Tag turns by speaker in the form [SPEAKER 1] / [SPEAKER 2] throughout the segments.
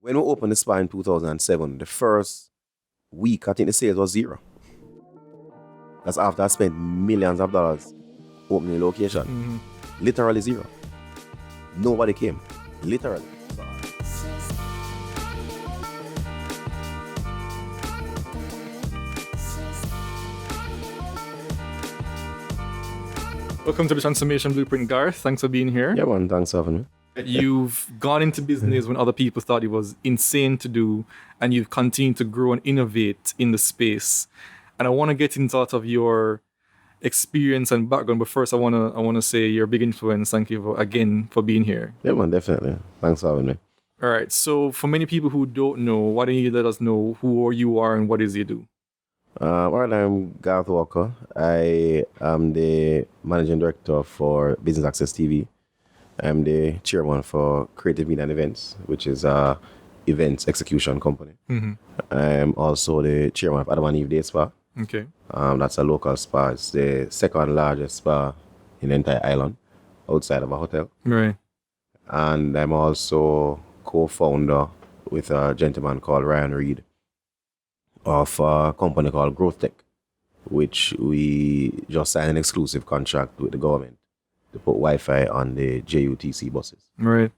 [SPEAKER 1] When we opened the spa in 2007, the first week, I think the sales was zero. That's after I spent millions of dollars opening the location. Literally zero. Nobody came. Literally.
[SPEAKER 2] Welcome to the Transformation Blueprint, Garth. Thanks for being here.
[SPEAKER 1] Yeah, man. Thanks for having me.
[SPEAKER 2] You've gone into business when other people thought it was insane to do, and you've continued to grow and innovate in the space. And I want to get into sort of your experience and background, but first I want to say you're a big influence. Thank you again for being here.
[SPEAKER 1] Yeah, man. Definitely. Thanks for having me.
[SPEAKER 2] All right. So for many people who don't know, why don't you let us know who you are and what is you do?
[SPEAKER 1] All right, I'm Garth Walker. I am the managing director for Business Access TV. I'm the chairman for Creative Media and Events, which is a events execution company. I'm also the chairman of Adam and Eve Day Spa.
[SPEAKER 2] Okay.
[SPEAKER 1] That's a local spa. It's the second largest spa in the entire island, outside of a hotel.
[SPEAKER 2] Right.
[SPEAKER 1] And I'm also co-founder with a gentleman called Ryan Reed of a company called GrowthTek, which we just signed an exclusive contract with the government to put Wi-Fi on the JUTC buses.
[SPEAKER 2] Right.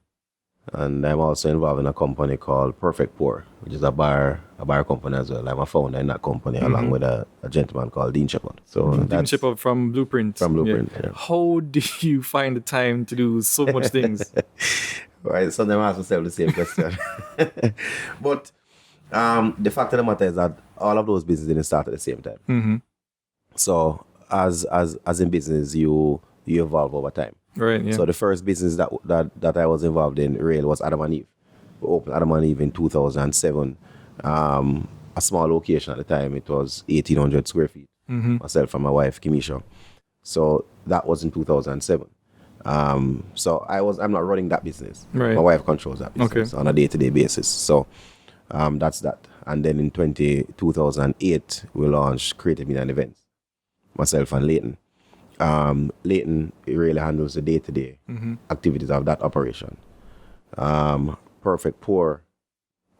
[SPEAKER 1] And I'm also involved in a company called Perfect Pour, which is a bar company as well. I'm a founder in that company along with a gentleman called Dean Shepard. So
[SPEAKER 2] Dean Shepard from Blueprint.
[SPEAKER 1] From Blueprint, yeah.
[SPEAKER 2] How do you find the time to do so much things?
[SPEAKER 1] Right, sometimes I ask myself the same question. But the fact of the matter is that all of those businesses didn't start at the same time. So as in business, you evolve over time.
[SPEAKER 2] Right. Yeah.
[SPEAKER 1] So the first business that I was involved in real was Adam and Eve. We opened Adam and Eve in 2007. A small location at the time. It was 1,800 square feet. Myself and my wife, Kimisha. So that was in 2007. So I'm not running that business.
[SPEAKER 2] Right.
[SPEAKER 1] My wife controls that business on a day-to-day basis. So that's that. And then in 2008, we launched Creative Media and Events. Myself and Leighton. Leighton really handles the day-to-day activities of that operation. Perfect Pour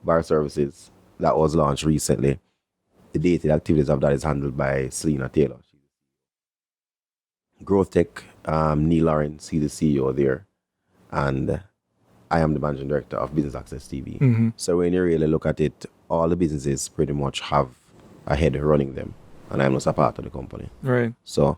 [SPEAKER 1] Bar Services, that was launched recently. The day-to-day activities of that is handled by Selena Taylor. GrowthTek, Neil Lawrence, he's the CEO there. And I am the managing director of Business Access TV. So when you really look at it, all the businesses pretty much have a head running them. And I'm just a part of the company.
[SPEAKER 2] Right.
[SPEAKER 1] So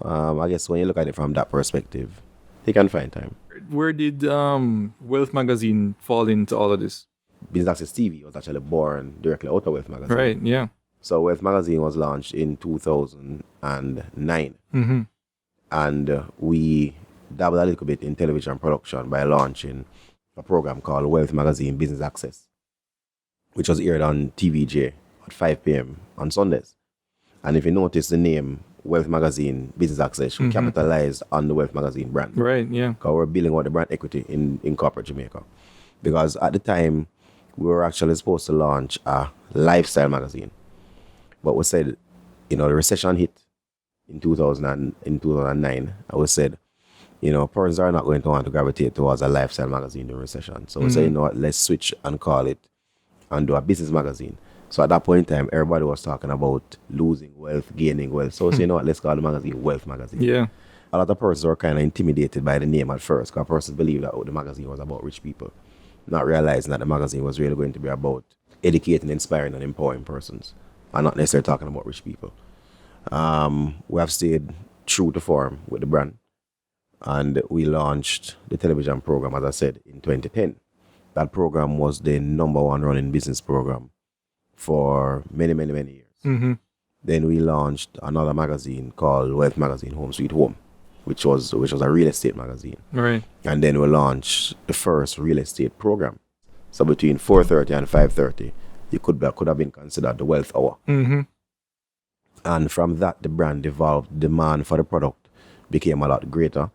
[SPEAKER 1] I guess when you look at it from that perspective, you can find time.
[SPEAKER 2] Where did Wealth Magazine fall into all of this?
[SPEAKER 1] Business Access TV was actually born directly out of Wealth Magazine.
[SPEAKER 2] Right, yeah.
[SPEAKER 1] So Wealth Magazine was launched in 2009. And we dabbled a little bit in television production by launching a program called Wealth Magazine Business Access, which was aired on TVJ at 5 p.m. on Sundays. And if you notice the name Wealth Magazine Business Access, we capitalized on the Wealth Magazine brand.
[SPEAKER 2] Right, yeah.
[SPEAKER 1] Because we're building out the brand equity in corporate Jamaica. Because at the time, we were actually supposed to launch a lifestyle magazine. But we said, the recession hit in 2009. And we said, persons are not going to want to gravitate towards a lifestyle magazine during recession. So we said, let's switch and call it and do a business magazine. So at that point in time, everybody was talking about losing wealth, gaining wealth. So we said, let's call the magazine Wealth Magazine.
[SPEAKER 2] Yeah.
[SPEAKER 1] A lot of persons were kind of intimidated by the name at first, because persons believed that the magazine was about rich people, not realizing that the magazine was really going to be about educating, inspiring, and empowering persons, and not necessarily talking about rich people. We have stayed true to form with the brand, and we launched the television program, as I said, in 2010. That program was the number one running business program for many, many, many years. Then we launched another magazine called Wealth Magazine Home Sweet Home, which was a real estate magazine.
[SPEAKER 2] Right.
[SPEAKER 1] And then we launched the first real estate program. So between 4:30 and 5:30, it could have been considered the wealth hour. And from that, the brand evolved. Demand for the product became a lot greater.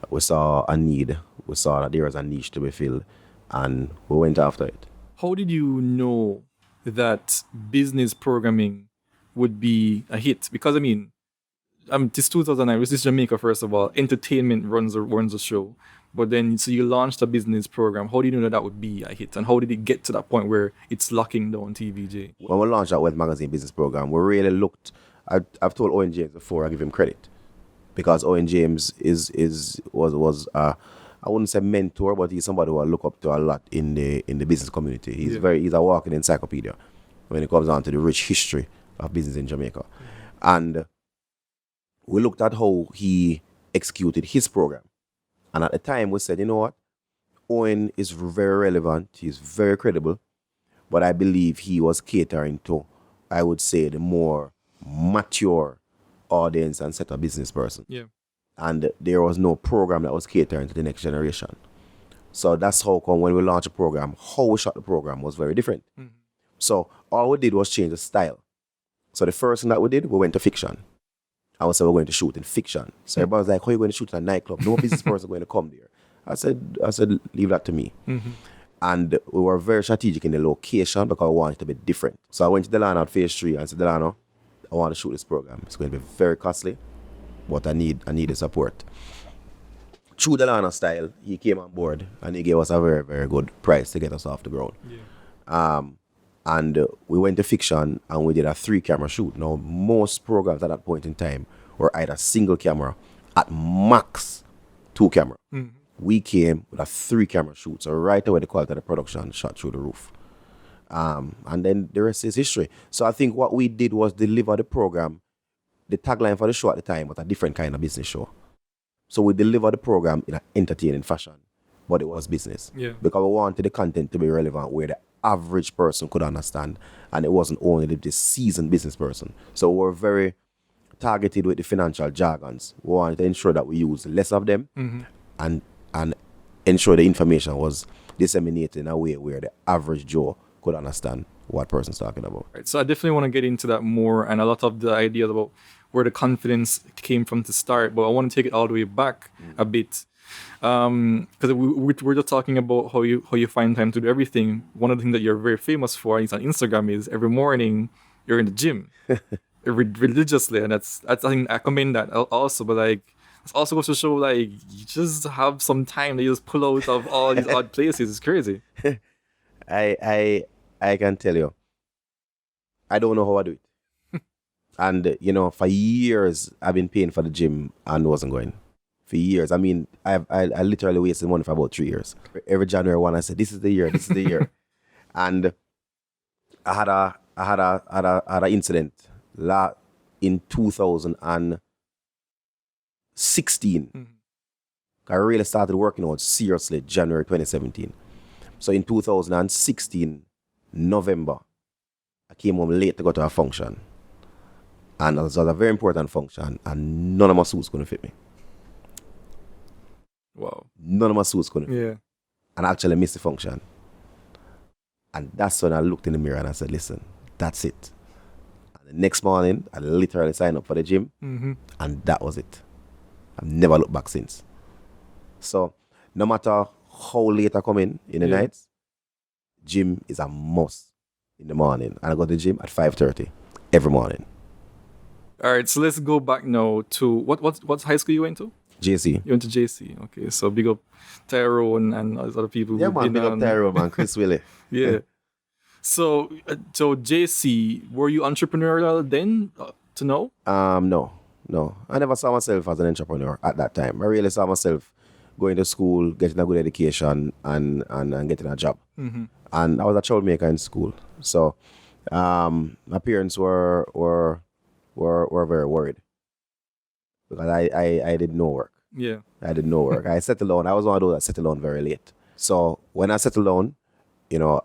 [SPEAKER 1] We saw a need. We saw that there was a niche to be filled, and we went after it.
[SPEAKER 2] How did you know that business programming would be a hit? Because this 2009, this is Jamaica, first of all. Entertainment runs the show. But then, so you launched a business program. How did you know that would be a hit? And how did it get to that point where it's locking down TVJ?
[SPEAKER 1] When we launched our Wealth Magazine business program, we really looked. I've told Owen James before, I give him credit, because Owen James was I wouldn't say mentor, but he's somebody who I look up to a lot in the business community. He's a walking encyclopedia when it comes down to the rich history of business in Jamaica. And we looked at how he executed his program. And at the time, we said, you know what? Owen is very relevant. He's very credible. But I believe he was catering to, I would say, the more mature audience and set of business person.
[SPEAKER 2] Yeah.
[SPEAKER 1] And there was no program that was catering to the next generation. So that's how come when we launched a program, how we shot the program was very different. Mm-hmm. So all we did was change the style. So the first thing that we did, we went to fiction. I said we're going to shoot in fiction. So everybody was like, how are you going to shoot in a nightclub? No business person going to come there. I said, leave that to me. Mm-hmm. And we were very strategic in the location because we wanted it to be different. So I went to Delano at phase 3 and said, Delano, I want to shoot this program. It's going to be very costly, but I need the support. Through Delano style, he came on board and he gave us a very, very good price to get us off the ground. Yeah. And we went to fiction and we did a 3-camera shoot. Now, most programs at that point in time were either single camera, at max 2 camera. Mm-hmm. We came with a 3-camera shoot. So right away, the quality of the production shot through the roof. And then the rest is history. So I think what we did was deliver the program. The tagline for the show at the time was a different kind of business show. So we delivered the program in an entertaining fashion, but it was business. Yeah. Because we wanted the content to be relevant where the average person could understand, and it wasn't only the seasoned business person. So we're very targeted with the financial jargons. We wanted to ensure that we use less of them, mm-hmm. and ensure the information was disseminated in a way where the average Joe could understand what person's talking about.
[SPEAKER 2] Right. So I definitely want to get into that more, and a lot of the ideas about where the confidence came from to start, but I want to take it all the way back a bit. Because we're just talking about how you find time to do everything. One of the things that you're very famous for, is on Instagram, is every morning you're in the gym religiously, and that's I think I commend that also. But like, it's also goes to show like you just have some time that you just pull out of all these odd places. It's crazy.
[SPEAKER 1] I can tell you, I don't know how I do it. And for years I've been paying for the gym and wasn't going. For years. I mean, I literally wasted money for about 3 years. Every January 1, I said, this is the year. And I had a incident in 2016. Mm-hmm. I really started working out seriously January 2017. So in 2016, November, I came home late to go to a function. And it was a very important function, and none of my suits couldn't fit me.
[SPEAKER 2] Wow.
[SPEAKER 1] None of my suits couldn't.
[SPEAKER 2] Yeah.
[SPEAKER 1] And I actually missed the function. And that's when I looked in the mirror and I said, listen, that's it. And the next morning, I literally signed up for the gym. Mm-hmm. And that was it. I've never looked back since. So no matter how late I come in the nights, gym is a must in the morning. And I go to the gym at 5:30 every morning.
[SPEAKER 2] All right, so let's go back now to what high school you went to?
[SPEAKER 1] JC.
[SPEAKER 2] You went to JC. Okay, so big up Tyrone and other people.
[SPEAKER 1] Yeah, man, big up Tyrone, man. Chris Willie.
[SPEAKER 2] Yeah. So JC, were you entrepreneurial then to know?
[SPEAKER 1] No. I never saw myself as an entrepreneur at that time. I really saw myself going to school, getting a good education, and getting a job. Mm-hmm. And I was a troublemaker in school. So my parents were very worried. Because I did no work.
[SPEAKER 2] Yeah.
[SPEAKER 1] I did no work. I settled down. I was one of those that settled down very late. So when I settled down,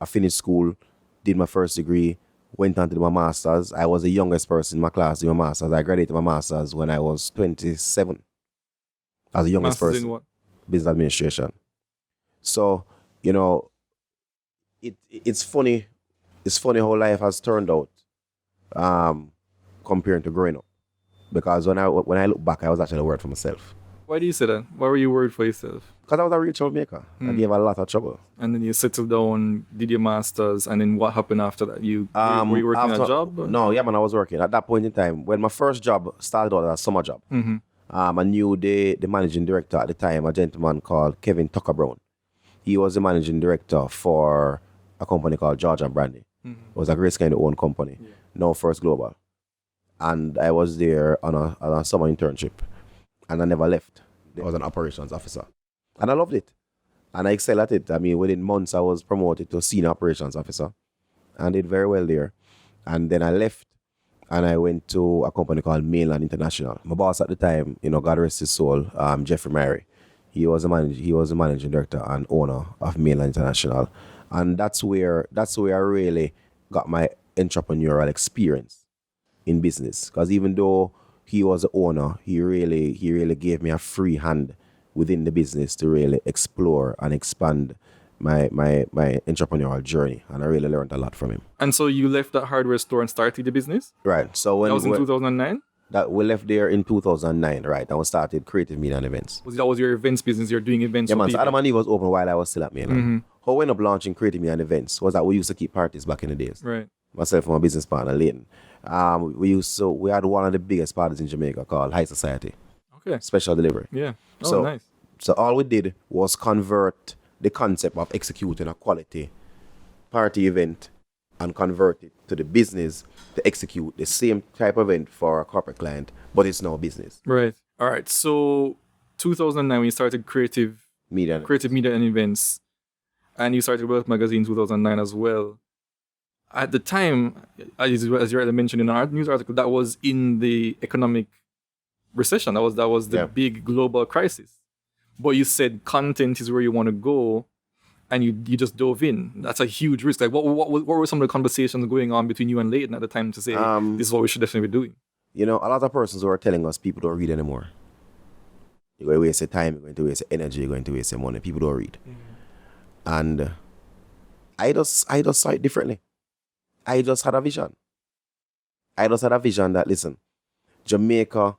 [SPEAKER 1] I finished school, did my first degree, went on to do my master's. I was the youngest person in my class doing my master's. I graduated my master's when I was 27. I was the youngest
[SPEAKER 2] master's
[SPEAKER 1] person.
[SPEAKER 2] In what?
[SPEAKER 1] Business administration. So, it's funny. It's funny how life has turned out compared to growing up. Because when I look back, I was actually working for myself.
[SPEAKER 2] Why do you say that? Why were you worried for yourself?
[SPEAKER 1] Because I was a real troublemaker. I gave a lot of trouble.
[SPEAKER 2] And then you settled down, did your masters, and then what happened after that? Were you working a job?
[SPEAKER 1] No, yeah, man, I was working. At that point in time, when my first job started out as a summer job, I knew the managing director at the time, a gentleman called Kevin Tucker Brown. He was the managing director for a company called George and Brandy. It was a Grace kind of owned company, now First Global. And I was there on a summer internship, and I never left. I was an operations officer. And I loved it. And I excelled at it. I mean, within months, I was promoted to senior operations officer and did very well there. And then I left and I went to a company called Mainland International. My boss at the time, God rest his soul, Jeffrey Murray. He was the managing director and owner of Mainland International. And that's where I really got my entrepreneurial experience in business. Because even though he was the owner, he really gave me a free hand within the business to really explore and expand my entrepreneurial journey, and I really learned a lot from him.
[SPEAKER 2] And so you left that hardware store and started the business?
[SPEAKER 1] Right. So
[SPEAKER 2] that was in 2009?
[SPEAKER 1] That we left there in 2009, right? And we started Creative Media and Events.
[SPEAKER 2] That was your events business? You're doing events?
[SPEAKER 1] Yeah, man. So Adam and Eve was open while I was still at Mainland. How we ended up launching Creative Media and Events was that we used to keep parties back in the days.
[SPEAKER 2] Right.
[SPEAKER 1] Myself and my business partner, Leighton. We had one of the biggest parties in Jamaica called High Society.
[SPEAKER 2] Okay.
[SPEAKER 1] Special delivery.
[SPEAKER 2] Yeah. Oh, nice.
[SPEAKER 1] So all we did was convert the concept of executing a quality party event and convert it to the business to execute the same type of event for a corporate client, but it's now business.
[SPEAKER 2] Right. All right. So 2009, when you started Creative Media and Events, and you started Wealth Magazine in 2009 as well. At the time, as you already mentioned in our news article, that was in the economic recession. That was the big global crisis. But you said content is where you want to go, and you just dove in. That's a huge risk. Like, what were some of the conversations going on between you and Leighton at the time to say, this is what we should definitely be doing?
[SPEAKER 1] A lot of persons were telling us people don't read anymore. You're going to waste your time, you're going to waste your energy, you're going to waste your money. People don't read. And I just saw it differently. I just had a vision. That, listen, Jamaica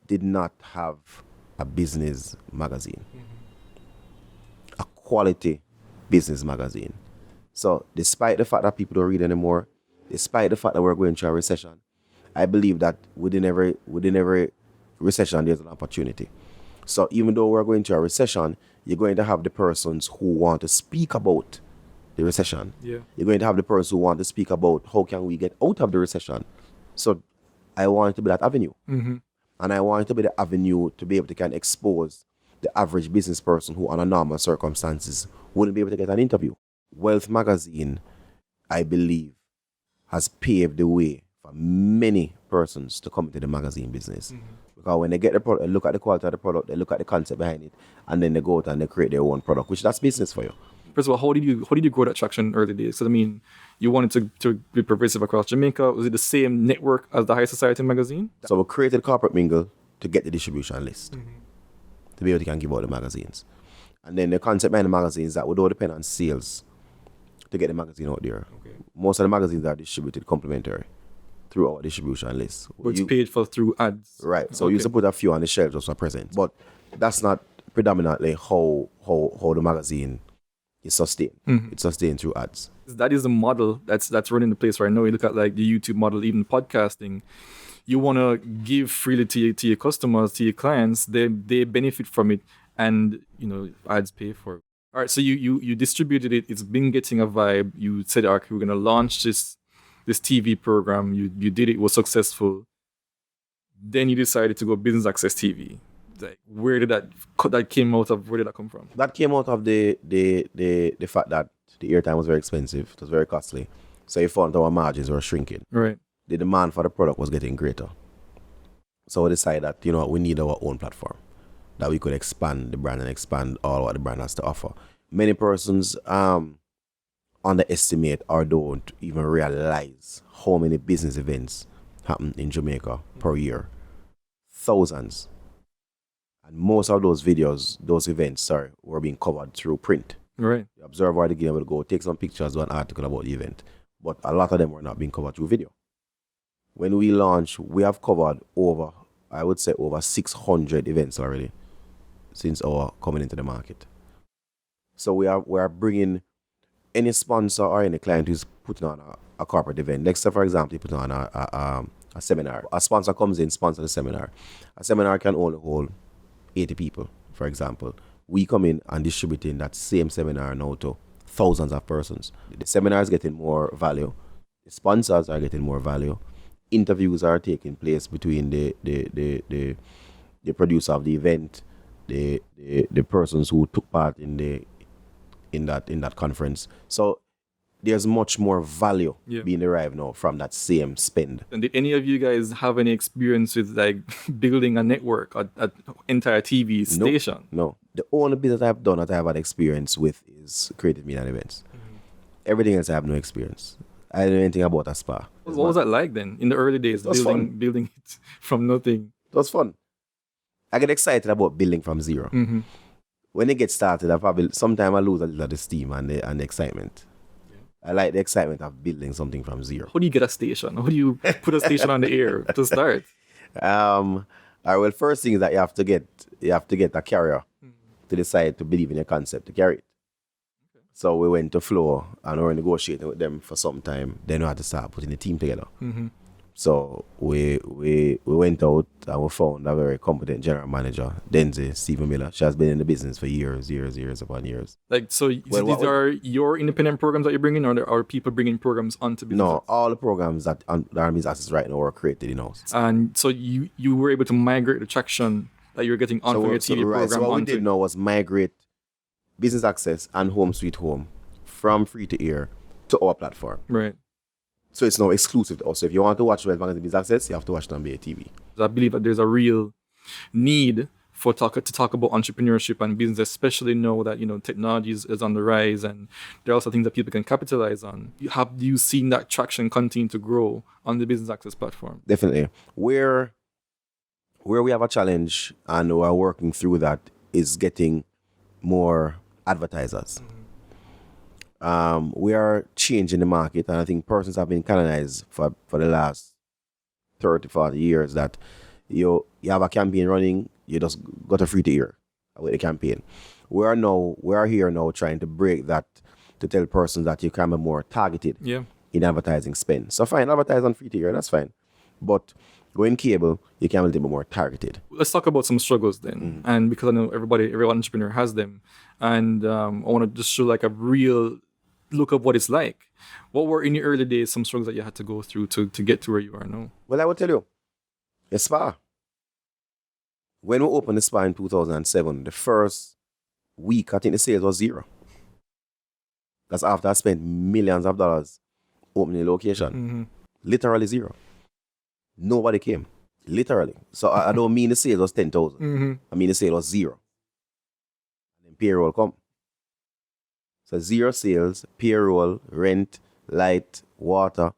[SPEAKER 1] did not have a business magazine. A quality business magazine. So despite the fact that people don't read anymore, despite the fact that we're going through a recession, I believe that within every recession there's an opportunity. So even though we're going through a recession, you're going to have the persons who want to speak about the recession.
[SPEAKER 2] Yeah.
[SPEAKER 1] You're going to have the persons who want to speak about how can we get out of the recession. So I want to be that avenue. And I want to be the avenue to be able to can expose the average business person who under normal circumstances wouldn't be able to get an interview. Wealth Magazine, I believe, has paved the way for many persons to come into the magazine business. Because when they get the product, they look at the quality of the product, they look at the concept behind it, and then they go out and they create their own product, which that's business for you.
[SPEAKER 2] First of all, how did you grow that traction early days? So I mean, you wanted to be pervasive across Jamaica. Was it the same network as the High Society magazine?
[SPEAKER 1] So we created Corporate Mingle to get the distribution list, to be able to can give out the magazines. And then the concept behind the magazines is that we don't depend on sales to get the magazine out there.
[SPEAKER 2] Okay.
[SPEAKER 1] Most of the magazines are distributed complimentary through our distribution list.
[SPEAKER 2] But it's paid for through ads.
[SPEAKER 1] Right. So we used to put a few on the shelves just for present. But that's not predominantly how the magazine is sustained. It's sustained through ads.
[SPEAKER 2] That is the model that's running the place right now. You look at like the YouTube model, even podcasting. You want to give freely to your customers, to your clients. They benefit from it, and ads pay for it. All right, so you distributed it. It's been getting a vibe. You said, "Okay, we're gonna launch this TV program." You did it. Was successful. Then you decided to go business access TV. Like, where did that came out of? Where did that come from?
[SPEAKER 1] That came out of the fact that the airtime was very expensive. It was very costly. So you found our margins were shrinking.
[SPEAKER 2] Right.
[SPEAKER 1] The demand for the product was getting greater. So we decided that, we need our own platform, that we could expand the brand and expand all what the brand has to offer. Many persons underestimate or don't even realize how many business events happen in Jamaica per year. Thousands. And most of those events, were being covered through print.
[SPEAKER 2] Right.
[SPEAKER 1] The Observer, the Guinea will go take some pictures, do an article about the event. But a lot of them were not being covered through video. When we launched, we have covered over 600 events already since our coming into the market. So we are bringing any sponsor or any client who's putting on a corporate event. Next, for example, you put on a seminar. A sponsor comes in, sponsor the seminar. A seminar can only hold 80 people, for example. We come in and distributing that same seminar now to thousands of persons. The seminar is getting more value. The sponsors are getting more value. Interviews are taking place between the producer of the event, the persons who took part in that conference. So there's much more value being derived now from that same spend.
[SPEAKER 2] And did any of you guys have any experience with like building a network, an entire TV station?
[SPEAKER 1] No. The only business I've done that I have had experience with is creative media and events. Everything else I have no experience. I don't know anything about a spa.
[SPEAKER 2] What was that like then in the early days, building it from nothing?
[SPEAKER 1] It was fun. I get excited about building from zero. When it gets started, sometimes I lose a little of the steam and the excitement. I like the excitement of building something from zero.
[SPEAKER 2] How do you get a station? How do you put a station on the air to start?
[SPEAKER 1] Well, first thing is that you have to get a carrier to decide to believe in your concept to carry it. Okay. So we went to Flow and we were negotiating with them for some time. Then we had to start putting the team together. So we went out and we found a very competent general manager, Denzi Stephen Miller. She has been in the business for years upon years.
[SPEAKER 2] Like, so these are your independent programs that you're bringing, or are people bringing programs onto business?
[SPEAKER 1] No, all the programs that are on business access right now were created in-house.
[SPEAKER 2] And so you were able to migrate the traction that you're getting on from your TV program.
[SPEAKER 1] So what we did now was migrate business access and home sweet home from free to air to our platform.
[SPEAKER 2] Right.
[SPEAKER 1] So it's now exclusive to us. So if you want to watch Wealth Magazine Business Access, you have to watch it on BA TV.
[SPEAKER 2] I believe that there's a real need to talk about entrepreneurship and business, especially now that technology is on the rise, and there are also things that people can capitalize on. Have you seen that traction continue to grow on the business access platform? Definitely.
[SPEAKER 1] Where we have a challenge and we're working through that is getting more advertisers. We are changing the market, and I think persons have been canonized for the last 30, 40 years that you have a campaign running, you just got a free to air with the campaign. We are here now trying to break that, to tell persons that you can be more targeted in advertising spend. So fine, advertise on free to air, that's fine. But going cable, you can be a little bit more targeted.
[SPEAKER 2] Let's talk about some struggles then. And because I know every entrepreneur has them. And I want to just show like a real look of what it's like. What were in your early days some struggles that you had to go through to get to where you are now?
[SPEAKER 1] Well, I will tell you, the spa. When we opened the spa in 2007, the first week, I think the sales was zero. That's after I spent millions of dollars opening the location. Literally zero. Nobody came. Literally. So I don't mean the sales was 10,000. I mean the sale was zero. And then payroll come. So zero sales, payroll, rent, light, water.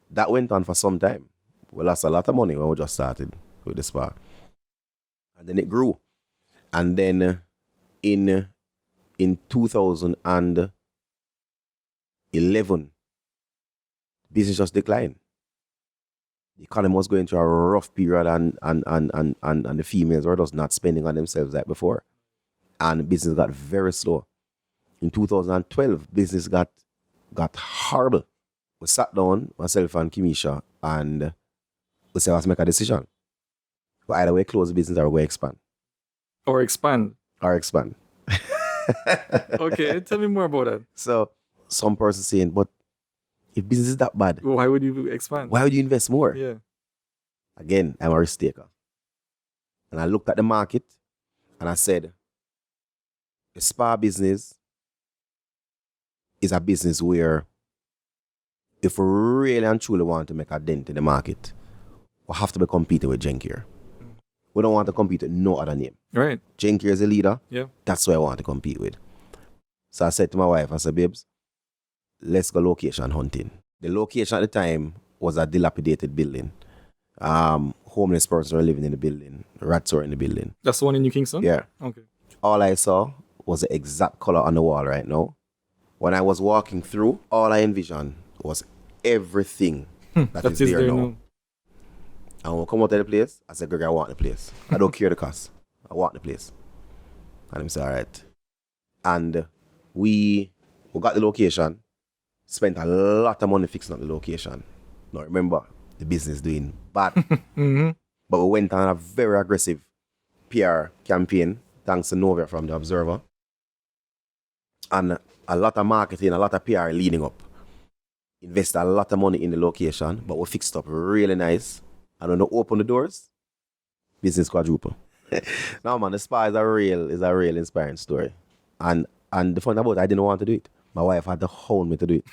[SPEAKER 1] That went on for some time. We lost a lot of money when we just started with the spa. And then it grew. And then in 2011, business just declined. The economy was going through a rough period, and the females were just not spending on themselves like before. And business got very slow. In 2012, business got horrible. We sat down, myself and Kimisha, and we said, let's make a decision. But either we close the business or we expand.
[SPEAKER 2] Or expand. Okay, tell me more about that.
[SPEAKER 1] So some person saying, but if business is that bad,
[SPEAKER 2] why would you expand?
[SPEAKER 1] Why would you invest more?
[SPEAKER 2] Yeah.
[SPEAKER 1] Again, I'm a risk taker. And I looked at the market and I said, the spa business is a business where if we really and truly want to make a dent in the market, we have to be competing with Gencare. We don't want to compete with no other name.
[SPEAKER 2] Right.
[SPEAKER 1] Gencare is a leader.
[SPEAKER 2] Yeah.
[SPEAKER 1] That's what I want to compete with. So I said to my wife, I said, babes, let's go location hunting. The location at the time was a dilapidated building. Homeless persons were living in the building. Rats were in the building.
[SPEAKER 2] That's the one in New Kingston?
[SPEAKER 1] Yeah.
[SPEAKER 2] Okay.
[SPEAKER 1] All I saw was the exact color on the wall right now. When I was walking through, all I envisioned was everything that is there now. And when I come out of the place, I said, Greg, I want the place. I don't care the cost. I want the place. And I said, all right. And we got the location, spent a lot of money fixing up the location. Now remember, the business doing bad. But we went on a very aggressive PR campaign, thanks to Novia from The Observer. And a lot of marketing, a lot of PR leading up. Invest a lot of money in the location, but we fixed up really nice. And when we open the doors, business quadruple. Now man, the spa is a real inspiring story. And the fun about it, I didn't want to do it. My wife had to hold me to do it.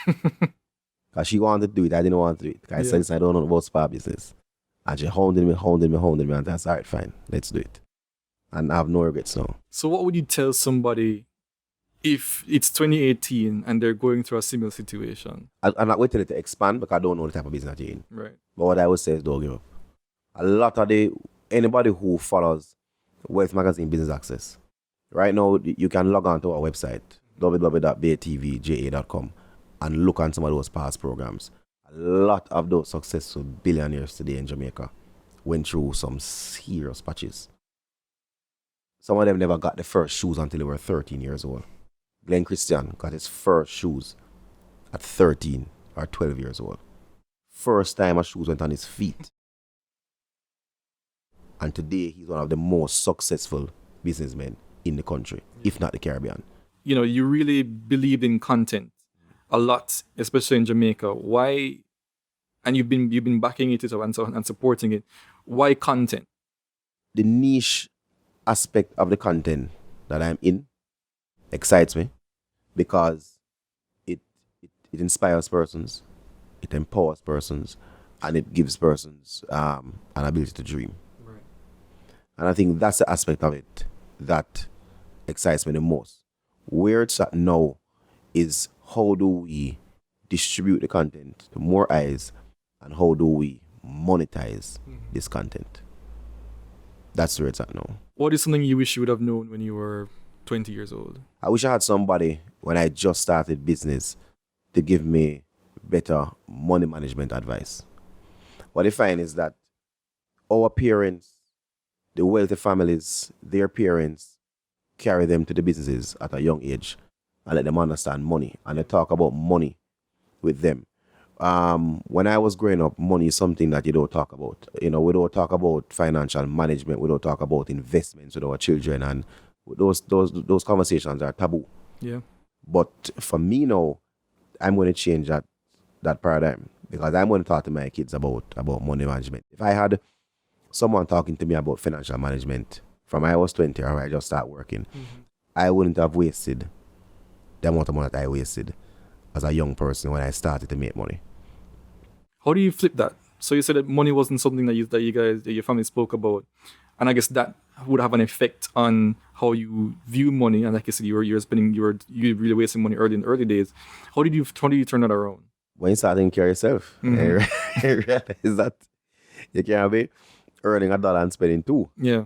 [SPEAKER 1] Because she wanted to do it, I didn't want to do it. Because I said, I don't know about spa business. And she hounded me, and that's all right, fine, let's do it. And I have no regrets now.
[SPEAKER 2] So what would you tell somebody if it's 2018 and they're going through a similar situation?
[SPEAKER 1] I'm not waiting to expand because I don't know the type of business you're in.
[SPEAKER 2] Right.
[SPEAKER 1] But what I would say is don't give up. A lot of anybody who follows Wealth Magazine Business Access, right now you can log on to our website, www.baytvja.com, and look on some of those past programs. A lot of those successful billionaires today in Jamaica went through some serious patches. Some of them never got the first shoes until they were 13 years old. Glenn Christian got his first shoes at 13 or 12 years old. First time a shoes went on his feet. And today he's one of the most successful businessmen in the country, if not the Caribbean.
[SPEAKER 2] You know, you really believe in content a lot, especially in Jamaica. Why? And you've been backing it up and supporting it. Why content?
[SPEAKER 1] The niche aspect of the content that I'm in excites me because it inspires persons, it empowers persons, and it gives persons an ability to dream.
[SPEAKER 2] Right.
[SPEAKER 1] And I think that's the aspect of it that excites me the most. Where it's at now is how do we distribute the content to more eyes and how do we monetize this content. That's where it's at now.
[SPEAKER 2] What is something you wish you would have known when you were 20 years old?
[SPEAKER 1] I wish I had somebody when I just started business to give me better money management advice. What I find is that our parents, the wealthy families, their parents carry them to the businesses at a young age and let them understand money. And they talk about money with them. When I was growing up, money is something that you don't talk about. You know, we don't talk about financial management. We don't talk about investments with our children, and those conversations are taboo.
[SPEAKER 2] Yeah.
[SPEAKER 1] But for me now, I'm going to change that paradigm because I'm going to talk to my kids about money management. If I had someone talking to me about financial management from I was 20 or I just start working, I wouldn't have wasted the amount of money that I wasted as a young person when I started to make money.
[SPEAKER 2] How do you flip that? So you said that money wasn't something that your family spoke about, and I guess that would have an effect on how you view money. And like you said, you really wasting money in the early days. How did you turn that around?
[SPEAKER 1] When you start taking care of yourself, you realize that you can't be earning $1 and spending $2.
[SPEAKER 2] Yeah.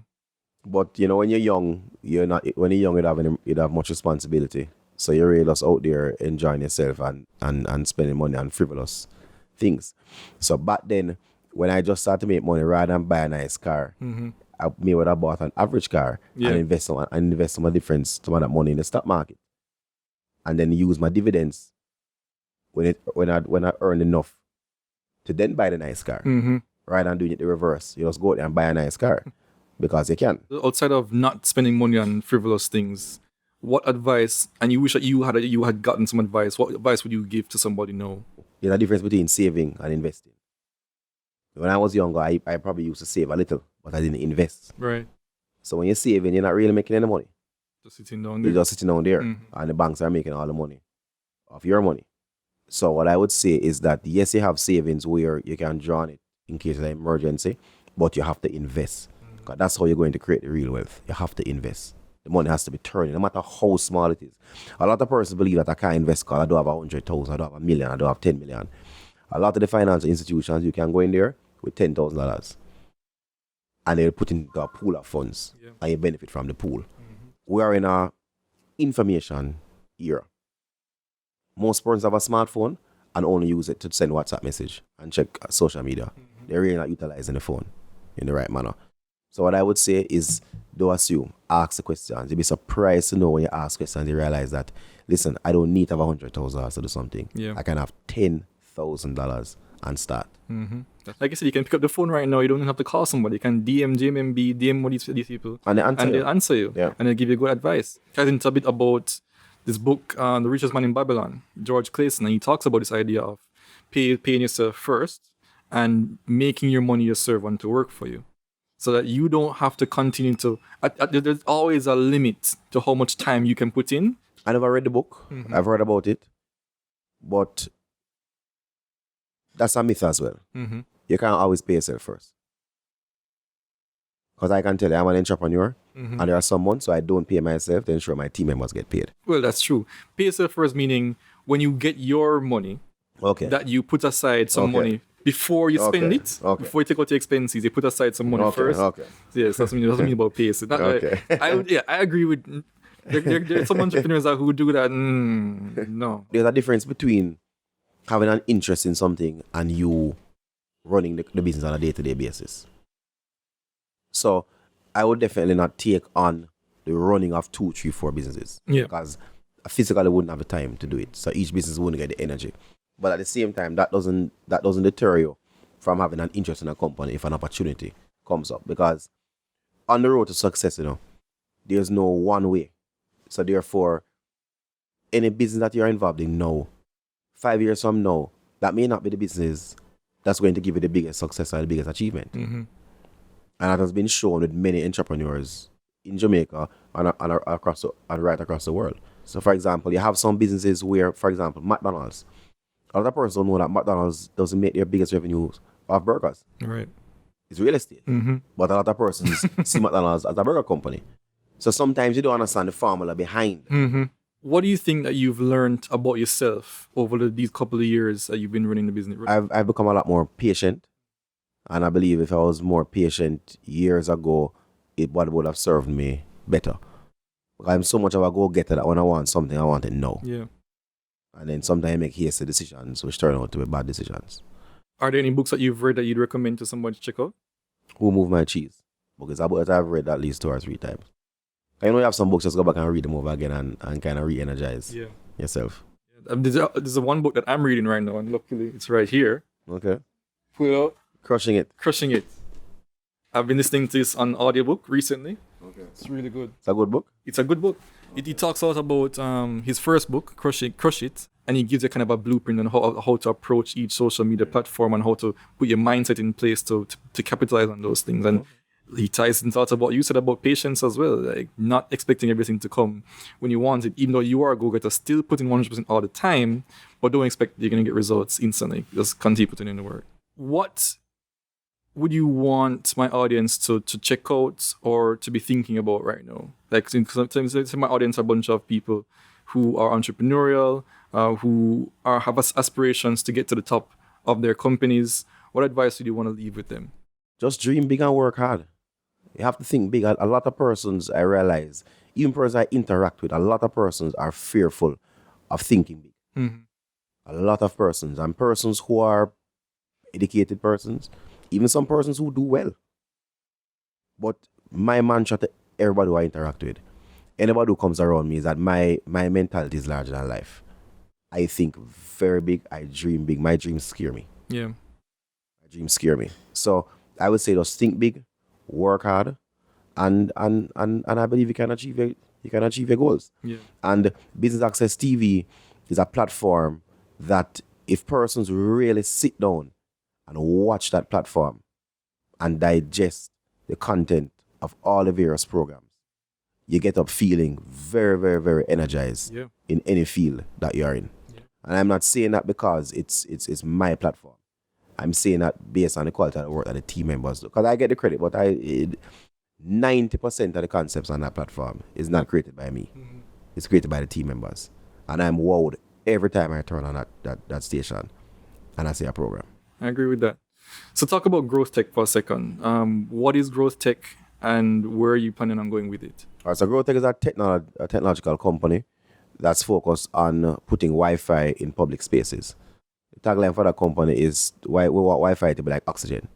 [SPEAKER 1] But you know, when you're young, you have much responsibility. So you're really just out there enjoying yourself and spending money on frivolous things. So back then, when I just started to make money, rather than buy a nice car, I would have bought an average car and invest some of that money in the stock market, and then use my dividends when I earn enough to then buy the nice car. Rather than doing it the reverse, you just go out there and buy a nice car because you can.
[SPEAKER 2] Outside of not spending money on frivolous things, what advice, and you wish that you had gotten some advice, what advice would you give to somebody now?
[SPEAKER 1] There's a difference between saving and investing. When I was younger, I probably used to save a little, but I didn't invest.
[SPEAKER 2] Right.
[SPEAKER 1] So when you're saving, you're not really making any money.
[SPEAKER 2] Just sitting down there.
[SPEAKER 1] You're just sitting down there, and the banks are making all the money off your money. So what I would say is that, yes, you have savings where you can draw on it in case of an emergency, but you have to invest. Because that's how you're going to create the real wealth. You have to invest. The money has to be turning, no matter how small it is. A lot of persons believe that I can't invest because I don't have 100,000, I don't have 1 million, I don't have 10 million. A lot of the financial institutions, you can go in there with $10,000 and they'll put into a pool of funds and you benefit from the pool. We are in a information era. Most persons have a smartphone and only use it to send WhatsApp message and check social media. They're really not utilizing the phone in the right manner. So what I would say is don't assume, ask the questions. You'll be surprised to know when you ask questions, you realize that, listen, I don't need to have $100,000 to do something.
[SPEAKER 2] Yeah.
[SPEAKER 1] I can have $10,000 and start.
[SPEAKER 2] Like I said, you can pick up the phone right now. You don't even have to call somebody. You can DM JMB, DM one of these people,
[SPEAKER 1] And they answer you.
[SPEAKER 2] they'll answer you.
[SPEAKER 1] Yeah.
[SPEAKER 2] And they'll give you good advice. I think a bit about this book, The Richest Man in Babylon, George Clayson, and he talks about this idea of paying yourself first and making your money your servant to work for you, so that you don't have to continue to. There's always a limit to how much time you can put in.
[SPEAKER 1] I never read the book. I've heard about it. But that's a myth as well. You can't always pay yourself first. Because I can tell you, I'm an entrepreneur, and there are some months so I don't pay myself to ensure my team members get paid.
[SPEAKER 2] Well, that's true. Pay yourself first, meaning when you get your money,
[SPEAKER 1] Okay.
[SPEAKER 2] that you put aside some
[SPEAKER 1] Okay.
[SPEAKER 2] money before you spend
[SPEAKER 1] Okay.
[SPEAKER 2] it.
[SPEAKER 1] Okay.
[SPEAKER 2] Before you take out your expenses, you put aside some money
[SPEAKER 1] Okay.
[SPEAKER 2] first.
[SPEAKER 1] Okay.
[SPEAKER 2] Yes, that's what it doesn't mean about pay. So
[SPEAKER 1] Okay.
[SPEAKER 2] I agree with. There's some entrepreneurs who do that. No.
[SPEAKER 1] There's a difference between having an interest in something and you running the business on a day-to-day basis. So I would definitely not take on the running of 2, 3, 4 businesses.
[SPEAKER 2] Yeah.
[SPEAKER 1] Because I physically wouldn't have the time to do it. So each business wouldn't get the energy. But at the same time, that doesn't deter you from having an interest in a company if an opportunity comes up. Because on the road to success, there's no one way. So therefore, any business that you're involved in now, 5 years from now, that may not be the business that's going to give you the biggest success or the biggest achievement. And that has been shown with many entrepreneurs in Jamaica and right across the world. So for example, you have some businesses where, for example, McDonald's. A lot of persons don't know that McDonald's doesn't make their biggest revenues off burgers.
[SPEAKER 2] Right.
[SPEAKER 1] It's real estate. But a lot of persons see McDonald's as a burger company. So sometimes you don't understand the formula behind.
[SPEAKER 2] What do you think that you've learned about yourself over these couple of years that you've been running the business?
[SPEAKER 1] I've become a lot more patient. And I believe if I was more patient years ago, it would have served me better. I'm so much of a go-getter that when I want something, I want it now.
[SPEAKER 2] Yeah.
[SPEAKER 1] And then sometimes I make hasty decisions, which turn out to be bad decisions.
[SPEAKER 2] Are there any books that you've read that you'd recommend to somebody to check out?
[SPEAKER 1] Who Moved My Cheese? Because I've read at least 2 or 3 times. You have some books, just go back and read them over again and kind of re-energize yourself.
[SPEAKER 2] There's a one book that I'm reading right now, and luckily it's right here.
[SPEAKER 1] Okay.
[SPEAKER 2] Pull it out.
[SPEAKER 1] Crushing It.
[SPEAKER 2] I've been listening to this on audiobook recently.
[SPEAKER 1] Okay.
[SPEAKER 2] It's really good.
[SPEAKER 1] It's a good book?
[SPEAKER 2] It's a good book. He talks a lot about his first book, Crush It, and he gives you kind of a blueprint on how to approach each social media platform and how to put your mindset in place to capitalize on those things. And he ties and thoughts about, you said about patience as well, like not expecting everything to come when you want it, even though you are a go-getter, still putting 100% all the time, but don't expect you're going to get results instantly. Just continue putting in the work. What would you want my audience to check out or to be thinking about right now? Like sometimes my audience are a bunch of people who are entrepreneurial, who have aspirations to get to the top of their companies. What advice would you want to leave with them?
[SPEAKER 1] Just dream big and work hard. You have to think big. A lot of persons, I realize, even persons I interact with, a lot of persons are fearful of thinking big. A lot of persons, and persons who are educated persons, even some persons who do well. But my mantra to everybody who I interact with, anybody who comes around me, is that my mentality is larger than life. I think very big, I dream big. My dreams scare me.
[SPEAKER 2] Yeah.
[SPEAKER 1] My dreams scare me. So I would say just think big, work hard, and I believe you can achieve your goals.
[SPEAKER 2] Yeah.
[SPEAKER 1] And Business Access TV is a platform that if persons really sit down and watch that platform and digest the content of all the various programs, you get up feeling very, very, very energized in any field that you're in. Yeah. And I'm not saying that because it's my platform. I'm saying that based on the quality of the work that the team members do. Because I get the credit, but 90% of the concepts on that platform is not created by me. It's created by the team members. And I'm wowed every time I turn on that station and I see a program.
[SPEAKER 2] I agree with that. So talk about GrowthTek for a second. What is GrowthTek and where are you planning on going with it?
[SPEAKER 1] All right, so GrowthTek is a technological company that's focused on putting Wi-Fi in public spaces. The tagline for that company is we want Wi-Fi to be like oxygen,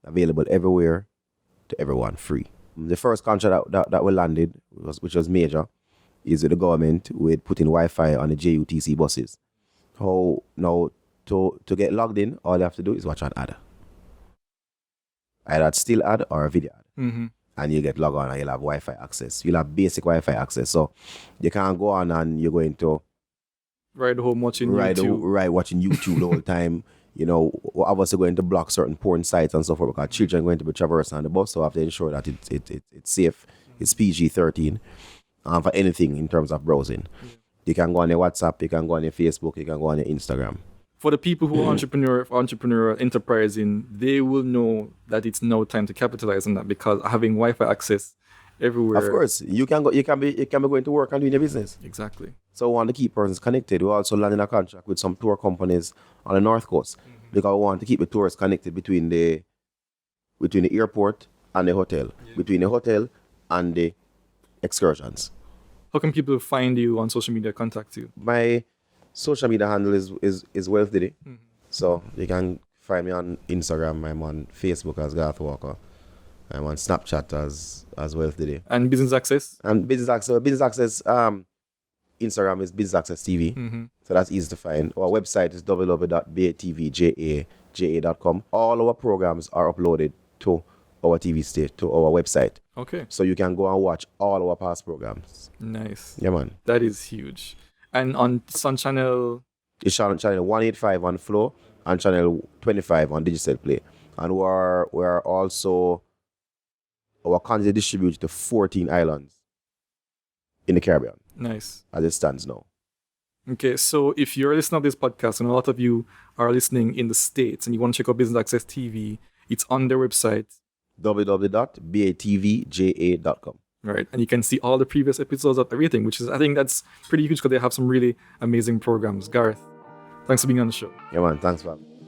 [SPEAKER 1] available everywhere, to everyone free. The first contract that we landed, which was major, is with the government with putting Wi-Fi on the JUTC buses. How now to get logged in, all you have to do is watch an ad. Either a still ad or a video ad.
[SPEAKER 2] Mm-hmm.
[SPEAKER 1] And you get logged on and you'll have Wi-Fi access. You'll have basic Wi-Fi access. So you can't go on and you're going to
[SPEAKER 2] ride home watching YouTube.
[SPEAKER 1] Watching YouTube the whole time. You know, obviously going to block certain porn sites and so forth because children are going to be traversing on the bus, so I have to ensure that it's safe. It's PG-13 for anything in terms of browsing. You can go on your WhatsApp, you can go on your Facebook, you can go on your Instagram.
[SPEAKER 2] For the people who are entrepreneurial enterprising, they will know that it's now time to capitalize on that because having Wi-Fi access everywhere.
[SPEAKER 1] Of course, you can be going to work and doing your business.
[SPEAKER 2] Exactly.
[SPEAKER 1] So we want to keep persons connected. We also landing a contract with some tour companies on the North Coast because we want to keep the tourists connected between the airport and the hotel, between the hotel and the excursions.
[SPEAKER 2] How can people find you on social media, contact you?
[SPEAKER 1] My social media handle is Wealth Diddy. So you can find me on Instagram. I'm on Facebook as Garth Walker. I'm on Snapchat as Wealth Diddy.
[SPEAKER 2] And Business Access?
[SPEAKER 1] And Business Access, Instagram is Business Access TV. So that's easy to find. Our website is www.batvja.com. All our programs are uploaded to our TV station, to our website.
[SPEAKER 2] Okay.
[SPEAKER 1] So you can go and watch all our past programs.
[SPEAKER 2] Nice.
[SPEAKER 1] Yeah, man.
[SPEAKER 2] That is huge. And on Sun Channel?
[SPEAKER 1] It's channel 185 on Flow and channel 25 on Digital Play. And we're also, our content distributed to 14 islands in the Caribbean.
[SPEAKER 2] Nice.
[SPEAKER 1] As it stands now.
[SPEAKER 2] Okay, so if you're listening to this podcast, and a lot of you are listening in the States, and you want to check out Business Access TV, it's on their website.
[SPEAKER 1] www.batvja.com.
[SPEAKER 2] Right, and you can see all the previous episodes of everything, which is, I think that's pretty huge because they have some really amazing programs. Garth, thanks for being on the show.
[SPEAKER 1] Yeah, man, thanks for having me.